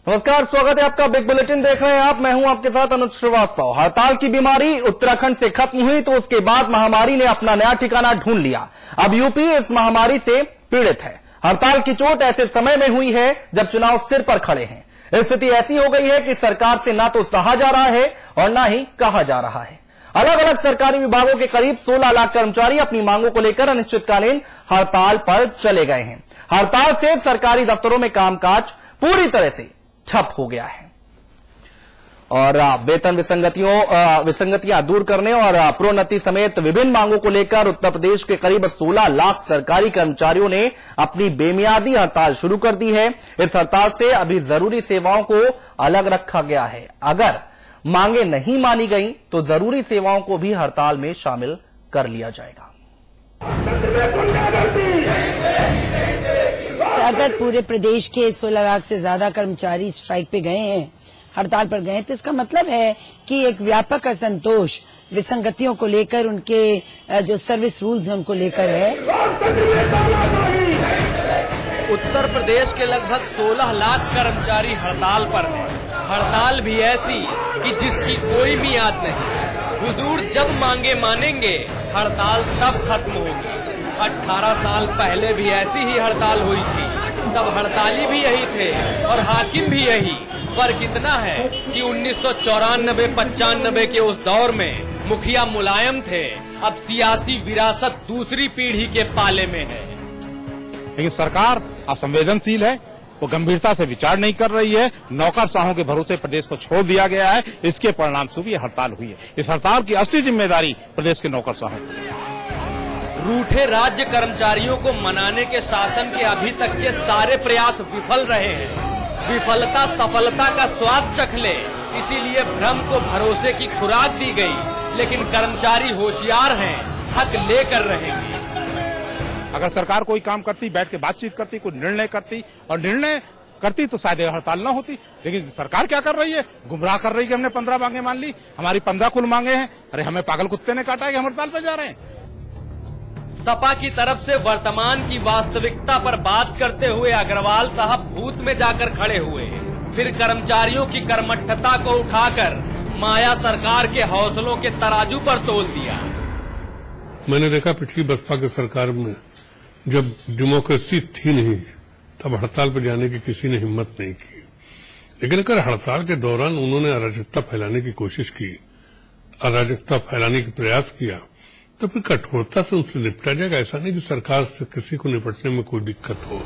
नमस्कार, स्वागत है आपका बिग बुलेटिन देख रहे हैं आप। मैं हूं आपके साथ अनुज श्रीवास्तव। हड़ताल की बीमारी उत्तराखंड से खत्म हुई तो उसके बाद महामारी ने अपना नया ठिकाना ढूंढ लिया। अब यूपी इस महामारी से पीड़ित है। हड़ताल की चोट ऐसे समय में हुई है जब चुनाव सिर पर खड़े हैं। स्थिति ऐसी हो गई है कि सरकार से ना तो सहा जा रहा है और ना ही कहा जा रहा है। अलग अलग सरकारी विभागों के करीब 16 लाख कर्मचारी अपनी मांगों को लेकर अनिश्चितकालीन हड़ताल पर चले गए हैं। हड़ताल से सरकारी दफ्तरों में कामकाज पूरी तरह से ठप हो गया है और वेतन विसंगतियां दूर करने और प्रोन्नति समेत विभिन्न मांगों को लेकर उत्तर प्रदेश के करीब 16 लाख सरकारी कर्मचारियों ने अपनी बेमियादी हड़ताल शुरू कर दी है। इस हड़ताल से अभी जरूरी सेवाओं को अलग रखा गया है। अगर मांगे नहीं मानी गई तो जरूरी सेवाओं को भी हड़ताल में शामिल कर लिया जाएगा। अगर पूरे प्रदेश के 16 लाख से ज्यादा कर्मचारी स्ट्राइक पे गए हैं, हड़ताल पर गए हैं, तो इसका मतलब है कि एक व्यापक असंतोष विसंगतियों को लेकर, उनके जो सर्विस रूल्स हैं उनको लेकर है। उत्तर प्रदेश के लगभग 16 लाख कर्मचारी हड़ताल पर हैं। हड़ताल भी ऐसी कि जिसकी कोई मियाद नहीं। हुजूर जब मांगे मानेंगे, हड़ताल तब खत्म होगी। 18 साल पहले भी ऐसी ही हड़ताल हुई थी, तब हड़ताली भी यही थे और हाकिम भी यही। फर्क इतना है कि 1994-95 के उस दौर में मुखिया मुलायम थे, अब सियासी विरासत दूसरी पीढ़ी के पाले में है। लेकिन सरकार असंवेदनशील है, वो गंभीरता से विचार नहीं कर रही है। नौकरशाहों के भरोसे प्रदेश को छोड़ दिया गया है। इसके परिणामस्वरूप ये हड़ताल हुई है। इस हड़ताल की असली जिम्मेदारी प्रदेश के नौकरशाहों की। रूठे राज्य कर्मचारियों को मनाने के शासन के अभी तक के सारे प्रयास विफल रहे हैं। विफलता सफलता का स्वाद चख ले, इसीलिए भ्रम को भरोसे की खुराक दी गई। लेकिन कर्मचारी होशियार हैं, हक लेकर रहेंगे। अगर सरकार कोई काम करती, बैठ के बातचीत करती, कोई निर्णय करती और निर्णय करती तो शायद हड़ताल न होती। लेकिन सरकार क्या कर रही है? गुमराह कर रही है कि हमने 15 मांगे मान ली, हमारी 15 कुल मांगे हैं। अरे हमें पागल कुत्ते ने काटा है कि हम हड़ताल पे जा रहे हैं। सपा की तरफ से वर्तमान की वास्तविकता पर बात करते हुए अग्रवाल साहब भूत में जाकर खड़े हुए। फिर कर्मचारियों की कर्मठता को उठाकर माया सरकार के हौसलों के तराजू पर तोल दिया। मैंने देखा पिछली बसपा की सरकार में जब डेमोक्रेसी थी नहीं, तब हड़ताल पर जाने की किसी ने हिम्मत नहीं की। लेकिन अगर हड़ताल के दौरान उन्होंने अराजकता फैलाने की कोशिश की, अराजकता फैलाने का प्रयास किया, तो फिर कठोरता से उनसे निपटा जाएगा। ऐसा नहीं कि सरकार से किसी को निपटने में कोई दिक्कत हो।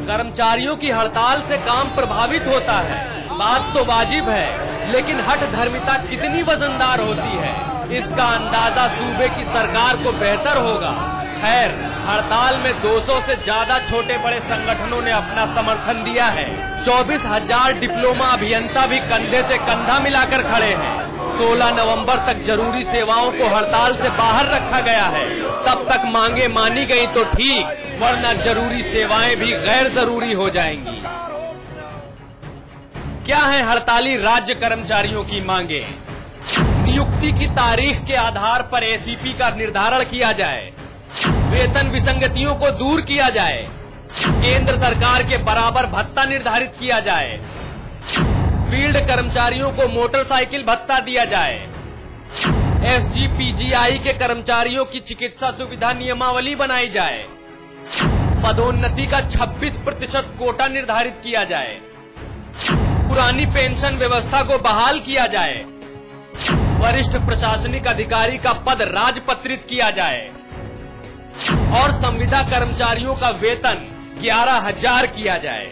कर्मचारियों की हड़ताल से काम प्रभावित होता है, बात तो वाजिब है, लेकिन हठ धर्मिता कितनी वजनदार होती है, इसका अंदाजा सूबे की सरकार को बेहतर होगा। खैर, हड़ताल में 200 से ज्यादा छोटे बड़े संगठनों ने अपना समर्थन दिया है। 24,000 डिप्लोमा अभियंता भी कंधे से कंधा मिलाकर खड़े हैं। 16 नवंबर तक जरूरी सेवाओं को हड़ताल से बाहर रखा गया है। तब तक मांगे मानी गई तो ठीक, वरना जरूरी सेवाएं भी गैर जरूरी हो जाएंगी। क्या है हड़ताली राज्य कर्मचारियों की मांगे? नियुक्ति की तारीख के आधार पर एसीपी का निर्धारण किया जाए, वेतन विसंगतियों को दूर किया जाए, केंद्र सरकार के बराबर भत्ता निर्धारित किया जाए, फील्ड कर्मचारियों को मोटरसाइकिल भत्ता दिया जाए, एसजीपीजीआई के कर्मचारियों की चिकित्सा सुविधा नियमावली बनाई जाए, पदोन्नति का 26% कोटा निर्धारित किया जाए, पुरानी पेंशन व्यवस्था को बहाल किया जाए, वरिष्ठ प्रशासनिक अधिकारी का पद राजपत्रित किया जाए और संविदा कर्मचारियों का वेतन 11,000 किया जाए।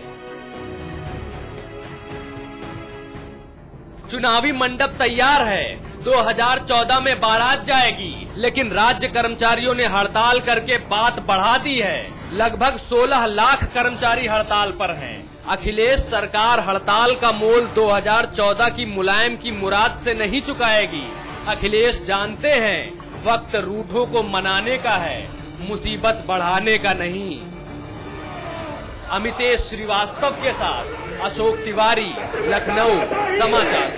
चुनावी मंडप तैयार है, 2014 में बारात जाएगी, लेकिन राज्य कर्मचारियों ने हड़ताल करके बात बढ़ा दी है। लगभग 16 लाख कर्मचारी हड़ताल पर हैं। अखिलेश सरकार हड़ताल का मोल 2014 की मुलायम की मुराद से नहीं चुकाएगी। अखिलेश जानते हैं वक्त रूठों को मनाने का है, मुसीबत बढ़ाने का नहीं। अमितेश श्रीवास्तव के साथ अशोक तिवारी, लखनऊ समाचार।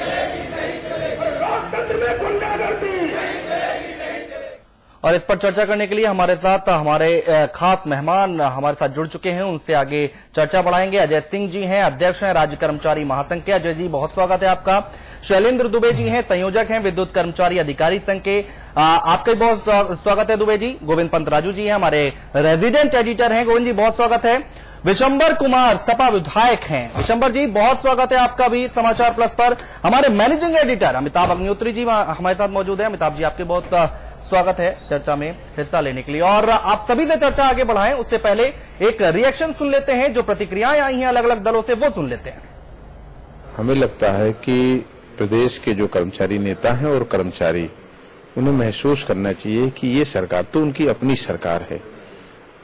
और इस पर चर्चा करने के लिए हमारे साथ हमारे खास मेहमान हमारे साथ जुड़ चुके हैं, उनसे आगे चर्चा बढ़ाएंगे। अजय सिंह जी हैं, अध्यक्ष हैं राज्य कर्मचारी महासंघ के। अजय जी, बहुत स्वागत है आपका। शैलेंद्र दुबे जी हैं, संयोजक हैं विद्युत कर्मचारी अधिकारी संघ के। आपका बहुत स्वागत है दुबे जी। गोविंद पंत राजू जी हैं, हमारे रेजिडेंट एडिटर हैं। गोविंद जी, बहुत स्वागत है। विशंबर कुमार सपा विधायक हैं। विशंबर जी, बहुत स्वागत है आपका भी समाचार प्लस पर। हमारे मैनेजिंग एडिटर अमिताभ अग्निहोत्री जी हमारे साथ मौजूद हैं। अमिताभ जी, आपके बहुत स्वागत है चर्चा में हिस्सा लेने के लिए। और आप सभी से चर्चा आगे बढ़ाएं उससे पहले एक रिएक्शन सुन लेते हैं, जो प्रतिक्रियाएं आई हैं अलग अलग दलों से, वो सुन लेते हैं। हमें लगता है कि प्रदेश के जो कर्मचारी नेता हैं और कर्मचारी, उन्हें महसूस करना चाहिए कि ये सरकार तो उनकी अपनी सरकार है।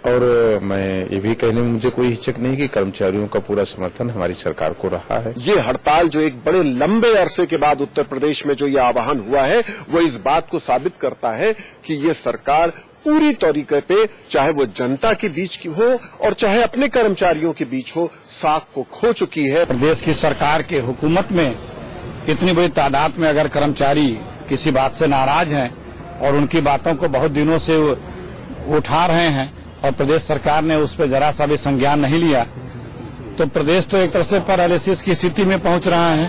और मैं ये भी कहने में मुझे कोई हिचक नहीं कि कर्मचारियों का पूरा समर्थन हमारी सरकार को रहा है। ये हड़ताल जो एक बड़े लंबे अरसे के बाद उत्तर प्रदेश में जो ये आह्वान हुआ है, वो इस बात को साबित करता है कि ये सरकार पूरी तरीके पे, चाहे वो जनता के बीच की हो और चाहे अपने कर्मचारियों के बीच हो, साख को खो चुकी है। प्रदेश की सरकार के हुकूमत में इतनी बड़ी तादाद में अगर कर्मचारी किसी बात से नाराज हैं और उनकी बातों को बहुत दिनों से उठा रहे हैं और प्रदेश सरकार ने उस पर जरा सा भी संज्ञान नहीं लिया, तो प्रदेश तो एक तरह से पैरालिसिस की स्थिति में पहुंच रहा है।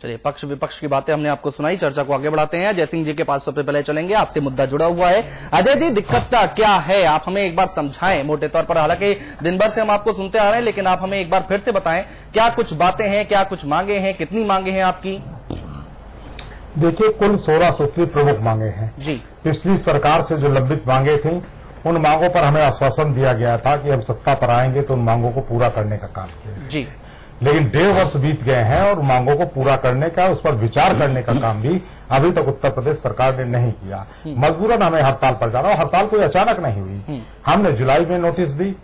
चलिए, पक्ष विपक्ष की बातें हमने आपको सुनाई, चर्चा को आगे बढ़ाते हैं। अजय सिंह जी के पास सबसे पहले चलेंगे, आपसे मुद्दा जुड़ा हुआ है। अजय जी, दिक्कत क्या है, आप हमें एक बार समझाएं मोटे तौर पर। हालांकि दिन भर से हम आपको सुनते आ रहे हैं, लेकिन आप हमें एक बार फिर से बताएं, क्या कुछ बातें हैं, क्या कुछ मांगे हैं, कितनी मांगे हैं आपकी? देखिए, कुल 16 सूत्री प्रमुख मांगे हैं जी। पिछली सरकार से जो लंबित मांगे थी, उन मांगों पर हमें आश्वासन दिया गया था कि हम सत्ता पर आएंगे तो उन मांगों को पूरा करने का काम किया जी। लेकिन 1.5 वर्ष बीत गए हैं और मांगों को पूरा करने का, उस पर विचार करने का काम भी अभी तक उत्तर प्रदेश सरकार ने नहीं किया। मजबूरन हमें हड़ताल पर जाना, और हड़ताल कोई अचानक नहीं हुई। हमने जुलाई में नोटिस दी,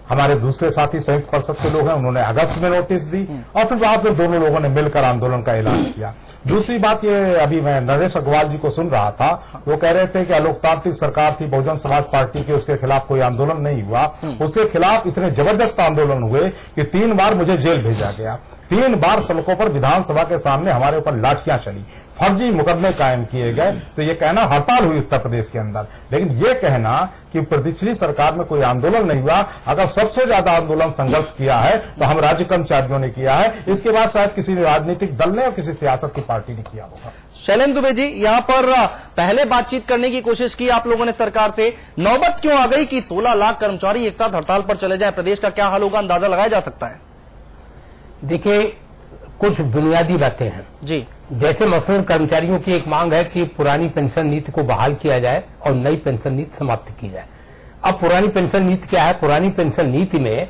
हमारे दूसरे साथी संयुक्त परिषद के लोग हैं, उन्होंने अगस्त में नोटिस दी, और फिर बाद में दोनों लोगों ने मिलकर आंदोलन का ऐलान किया। दूसरी बात ये, अभी मैं नरेश अग्रवाल जी को सुन रहा था, वो कह रहे थे कि अलोकतांत्रिक सरकार थी, बहुजन समाज पार्टी की, उसके खिलाफ कोई आंदोलन नहीं हुआ। उसके खिलाफ इतने जबरदस्त आंदोलन हुए कि 3 बार मुझे जेल भेजा गया, 3 बार सड़कों पर विधानसभा के सामने हमारे ऊपर लाठियां चली, फर्जी मुकदमे कायम किए गए। तो ये कहना हड़ताल हुई उत्तर प्रदेश के अंदर, लेकिन ये कहना कि पिछली सरकार में कोई आंदोलन नहीं हुआ, अगर सबसे ज्यादा आंदोलन संघर्ष किया है तो हम राज्य कर्मचारियों ने किया है। इसके बाद शायद किसी राजनीतिक दल ने और किसी सियासत की पार्टी ने किया होगा। शैलेंद्र दुबे जी, यहां पर पहले बातचीत करने की कोशिश की आप लोगों ने सरकार से, नौबत क्यों आ गई कि 16 लाख कर्मचारी एक साथ हड़ताल पर चले जाएं? प्रदेश का क्या हाल होगा, अंदाजा लगाया जा सकता है? देखिए, कुछ बुनियादी बातें हैं जी। जैसे मसलन कर्मचारियों की एक मांग है कि पुरानी पेंशन नीति को बहाल किया जाए और नई पेंशन नीति समाप्त की जाए। अब पुरानी पेंशन नीति क्या है? पुरानी पेंशन नीति में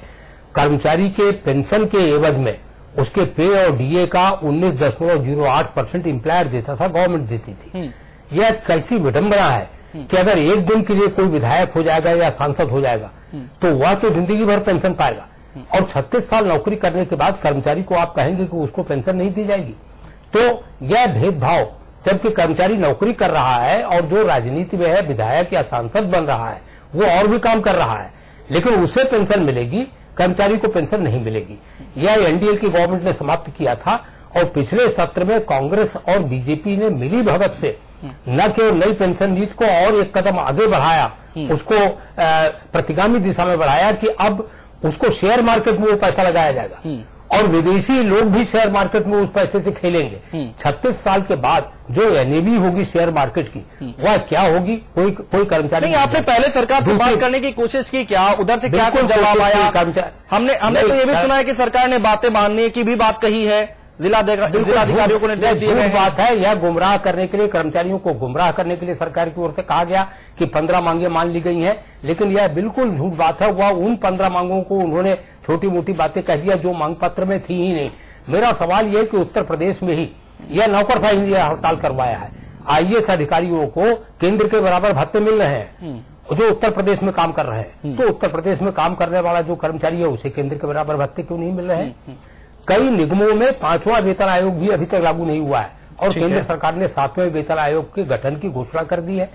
कर्मचारी के पेंशन के एवज में उसके पे और डीए का 19.08% एम्प्लॉयर देता था, गवर्नमेंट देती थी। यह कैसी विडंबना है कि अगर एक दिन के लिए कोई विधायक हो जाएगा या सांसद हो जाएगा तो वह तो जिंदगी भर पेंशन पाएगा, और 36 साल नौकरी करने के बाद कर्मचारी को आप कहेंगे कि उसको पेंशन नहीं दी जाएगी। तो यह भेदभाव, जबकि कर्मचारी नौकरी कर रहा है और जो राजनीति में है, विधायक या सांसद बन रहा है, वो और भी काम कर रहा है, लेकिन उसे पेंशन मिलेगी, कर्मचारी को पेंशन नहीं मिलेगी। यह एनडीए की गवर्नमेंट ने समाप्त किया था, और पिछले सत्र में कांग्रेस और बीजेपी ने मिली भगत से न केवल नई पेंशन नीति को और एक कदम आगे बढ़ाया, उसको प्रतिगामी दिशा में बढ़ाया कि अब उसको शेयर मार्केट में वो पैसा लगाया जाएगा और विदेशी लोग भी शेयर मार्केट में उस पैसे से खेलेंगे। 36 साल के बाद जो एनएबी होगी शेयर मार्केट की, वह क्या होगी? कोई कर्मचारी नहीं। आपने पहले सरकार से बात करने की कोशिश की क्या? उधर से क्या कुछ जवाब आया? हमने तो ये भी सुना है कि सरकार ने बातें मानने की भी बात कही है, जिलाधिकारियों को निर्देश दिए गए। बात है, यह गुमराह करने के लिए, कर्मचारियों को गुमराह करने के लिए सरकार की ओर से कहा गया कि 15 मांगे मान ली गई हैं, लेकिन यह बिल्कुल झूठ बात है। वह उन 15 मांगों को उन्होंने छोटी मोटी बातें कह दिया जो मांग पत्र में थी ही नहीं। मेरा सवाल यह है कि उत्तर प्रदेश में ही यह नौकरशाही हड़ताल करवाया है। आईएएस अधिकारियों को केंद्र के बराबर भत्ते मिल रहे हैं जो उत्तर प्रदेश में काम कर रहे हैं, तो उत्तर प्रदेश में काम करने वाला जो कर्मचारी है उसे केंद्र के बराबर भत्ते क्यों नहीं मिल रहे हैं? कई निगमों में 5वां वेतन आयोग भी अभी तक लागू नहीं हुआ है, और केंद्र सरकार ने 7वें वेतन आयोग के गठन की घोषणा कर दी है।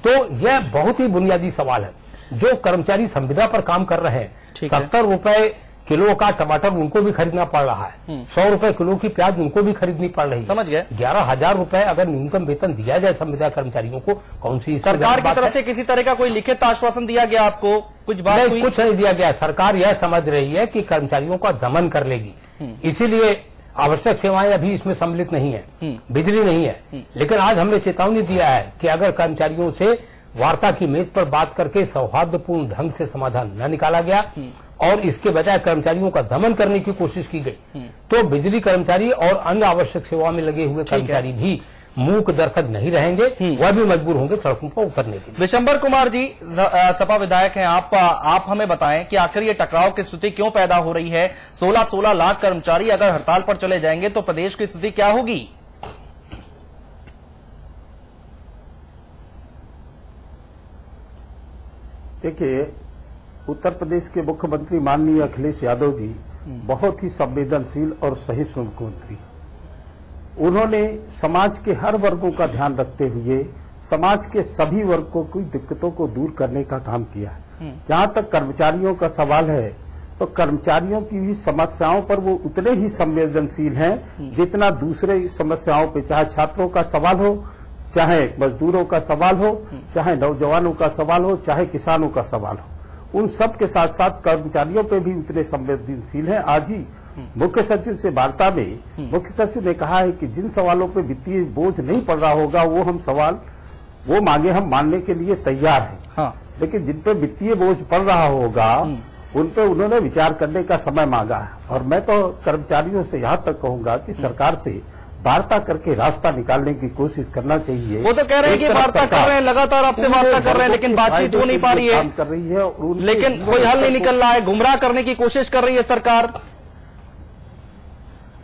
तो यह बहुत ही बुनियादी सवाल है। जो कर्मचारी संविदा पर काम कर रहे हैं, 70 रुपए किलो का टमाटर उनको भी खरीदना पड़ रहा है, 100 रुपए किलो की प्याज उनको भी खरीदनी पड़ रही है। समझ गए। 11,000 रुपए अगर न्यूनतम वेतन दिया जाए संविदा कर्मचारियों को, कौन सी सरकार की तरफ से किसी तरह का कोई लिखित आश्वासन दिया गया आपको? कुछ बात नहीं, कुछ नहीं दिया गया। सरकार यह समझ रही है कि कर्मचारियों का दमन कर लेगी, इसीलिए आवश्यक सेवाएं अभी इसमें सम्मिलित नहीं है, बिजली नहीं है। लेकिन आज हमने चेतावनी दिया है कि अगर कर्मचारियों से वार्ता की मेज पर बात करके सौहार्दपूर्ण ढंग से समाधान न निकाला गया और इसके बजाय कर्मचारियों का दमन करने की कोशिश की गई, तो बिजली कर्मचारी और अन्य आवश्यक सेवाओं में लगे हुए कर्मचारी भी मूक दरकत नहीं रहेंगे, वह भी मजबूर होंगे सड़कों पर उतरने के लिए। विशंबर कुमार जी, सपा विधायक हैं आप हमें बताएं कि आखिर ये टकराव की स्थिति क्यों पैदा हो रही है? 16 लाख कर्मचारी अगर हड़ताल पर चले जाएंगे तो प्रदेश की स्थिति क्या होगी? देखिए, उत्तर प्रदेश के मुख्यमंत्री माननीय अखिलेश यादव जी बहुत ही संवेदनशील और सहिष्णु मुख्यमंत्री। उन्होंने समाज के हर वर्गों का ध्यान रखते हुए समाज के सभी वर्गों की दिक्कतों को दूर करने का काम किया है। जहां तक कर्मचारियों का सवाल है, तो कर्मचारियों की भी समस्याओं पर वो उतने ही संवेदनशील हैं जितना दूसरे समस्याओं पे, चाहे छात्रों का सवाल हो, चाहे मजदूरों का सवाल हो, चाहे नौजवानों का सवाल हो, चाहे किसानों का सवाल हो। उन सब के साथ साथ कर्मचारियों पे भी उतने संवेदनशील हैं। आज ही मुख्य सचिव से वार्ता में मुख्य सचिव ने कहा है कि जिन सवालों पे वित्तीय बोझ नहीं पड़ रहा होगा वो मांगे हम मानने के लिए तैयार हैं। हाँ। लेकिन जिन पे वित्तीय बोझ पड़ रहा होगा उन पे उन्होंने विचार करने का समय मांगा है। और मैं तो कर्मचारियों से यहां तक कहूंगा कि सरकार से वार्ता करके रास्ता निकालने की कोशिश करना चाहिए। वो तो कह रहे हैं कि वार्ता कर रहे हैं, लगातार आपसे वार्ता कर रहे हैं, लेकिन बातचीत हो नहीं पा रही है, कर रही है, लेकिन कोई हल नहीं निकल रहा है। गुमराह करने की कोशिश कर रही है सरकार।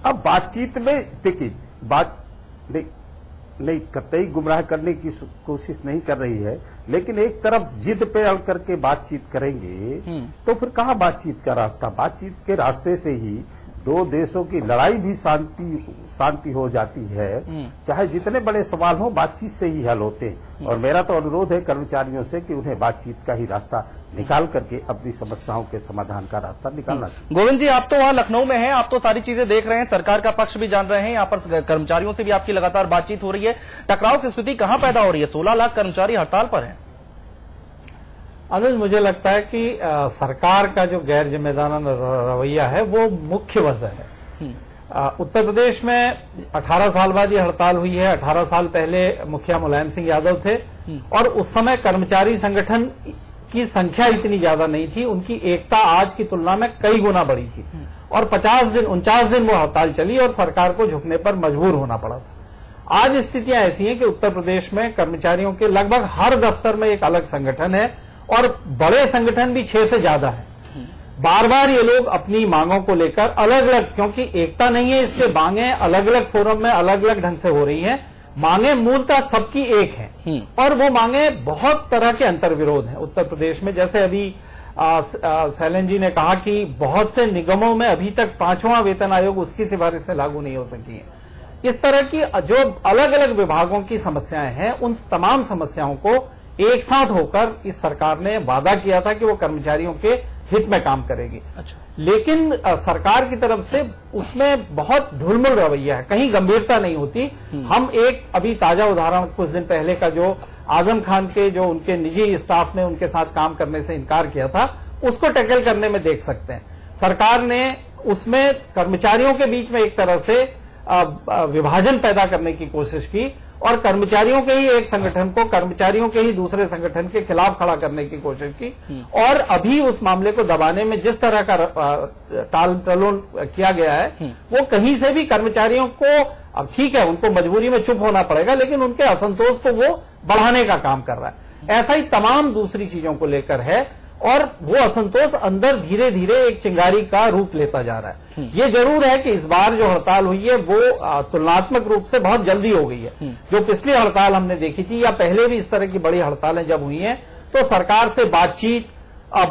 अब बातचीत में देखिए, बात नहीं कतई गुमराह करने की कोशिश नहीं कर रही है, लेकिन एक तरफ जिद पे अड़ करके बातचीत करेंगे तो फिर कहां बातचीत का रास्ता? बातचीत के रास्ते से ही दो देशों की लड़ाई भी शांति हो जाती है। चाहे जितने बड़े सवाल हो, बातचीत से ही हल होते हैं। और मेरा तो अनुरोध है कर्मचारियों से कि उन्हें बातचीत का ही रास्ता निकाल करके अपनी समस्याओं के समाधान का रास्ता निकालना चाहिए। गोविंद जी, आप तो वहां लखनऊ में हैं, आप तो सारी चीजें देख रहे हैं, सरकार का पक्ष भी जान रहे हैं, यहाँ पर कर्मचारियों से भी आपकी लगातार बातचीत हो रही है। टकराव की स्थिति कहां पैदा हो रही है? 16 लाख कर्मचारी हड़ताल पर हैं। अनुज, मुझे लगता है कि सरकार का जो गैर जिम्मेदाराना रवैया है वो मुख्य वजह है। उत्तर प्रदेश में 18 साल बाद ये हड़ताल हुई है। 18 साल पहले मुखिया मुलायम सिंह यादव थे और उस समय कर्मचारी संगठन की संख्या इतनी ज्यादा नहीं थी, उनकी एकता आज की तुलना में कई गुना बढ़ी थी और 49 दिन वो हड़ताल चली और सरकार को झुकने पर मजबूर होना पड़ा था। आज स्थितियां ऐसी हैं कि उत्तर प्रदेश में कर्मचारियों के लगभग हर दफ्तर में एक अलग संगठन है और बड़े संगठन भी 6 से ज्यादा है। बार बार ये लोग अपनी मांगों को लेकर अलग अलग, क्योंकि एकता नहीं है, इसके मांगे अलग अलग फोरम में अलग अलग ढंग से हो रही हैं। मांगे मूलतः सबकी एक है और वो मांगे बहुत तरह के अंतर्विरोध हैं उत्तर प्रदेश में। जैसे अभी सैलन जी ने कहा कि बहुत से निगमों में अभी तक 5वां वेतन आयोग उसकी सिफारिश से लागू नहीं हो सकी है। इस तरह की जो अलग अलग विभागों की समस्याएं हैं, उन तमाम समस्याओं को एक साथ होकर इस सरकार ने वादा किया था कि वो कर्मचारियों के हित में काम करेगी। अच्छा। लेकिन सरकार की तरफ से उसमें बहुत ढुलमुल रवैया है, कहीं गंभीरता नहीं होती। हम एक अभी ताजा उदाहरण कुछ दिन पहले का जो आजम खान के जो उनके निजी स्टाफ ने उनके साथ काम करने से इनकार किया था, उसको टैकल करने में देख सकते हैं। सरकार ने उसमें कर्मचारियों के बीच में एक तरह से विभाजन पैदा करने की कोशिश की और कर्मचारियों के ही एक संगठन को कर्मचारियों के ही दूसरे संगठन के खिलाफ खड़ा करने की कोशिश की और अभी उस मामले को दबाने में जिस तरह का टाल टलोन किया गया है, वो कहीं से भी कर्मचारियों को, अब ठीक है उनको मजबूरी में चुप होना पड़ेगा, लेकिन उनके असंतोष को वो बढ़ाने का काम कर रहा है। ऐसा ही तमाम दूसरी चीजों को लेकर है और वो असंतोष अंदर धीरे धीरे एक चिंगारी का रूप लेता जा रहा है। ये जरूर है कि इस बार जो हड़ताल हुई है वो तुलनात्मक रूप से बहुत जल्दी हो गई है। जो पिछली हड़ताल हमने देखी थी या पहले भी इस तरह की बड़ी हड़तालें जब हुई हैं तो सरकार से बातचीत,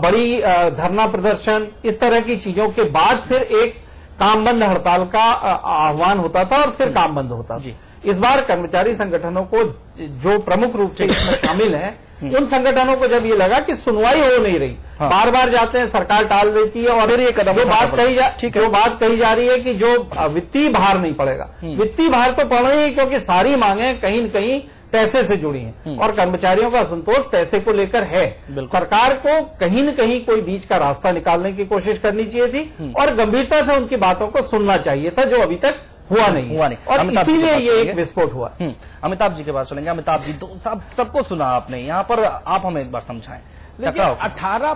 बड़ी धरना प्रदर्शन, इस तरह की चीजों के बाद फिर एक कामबंद हड़ताल का आह्वान होता था और फिर काम बंद होता था। इस बार कर्मचारी संगठनों को जो प्रमुख रूप से इसमें शामिल हैं, उन संगठनों को जब ये लगा कि सुनवाई हो नहीं रही, बार बार जाते हैं, सरकार टाल देती है, और ये कदम जो बात कही जा रही है कि जो वित्तीय भार नहीं पड़ेगा, वित्तीय भार तो पड़ रही है क्योंकि सारी मांगे कहीं न कहीं पैसे से जुड़ी हैं और कर्मचारियों का असंतोष पैसे को लेकर है। सरकार को कहीं न कहीं कोई बीच का रास्ता निकालने की कोशिश करनी चाहिए थी और गंभीरता से उनकी बातों को सुनना चाहिए था, जो अभी तक हुआ नहीं। और इसीलिए ये एक विस्फोट हुआ। अमिताभ जी के पास चलेंगे। अमिताभ जी, सबको सुना आपने, यहाँ पर आप हमें एक बार समझाएं। 18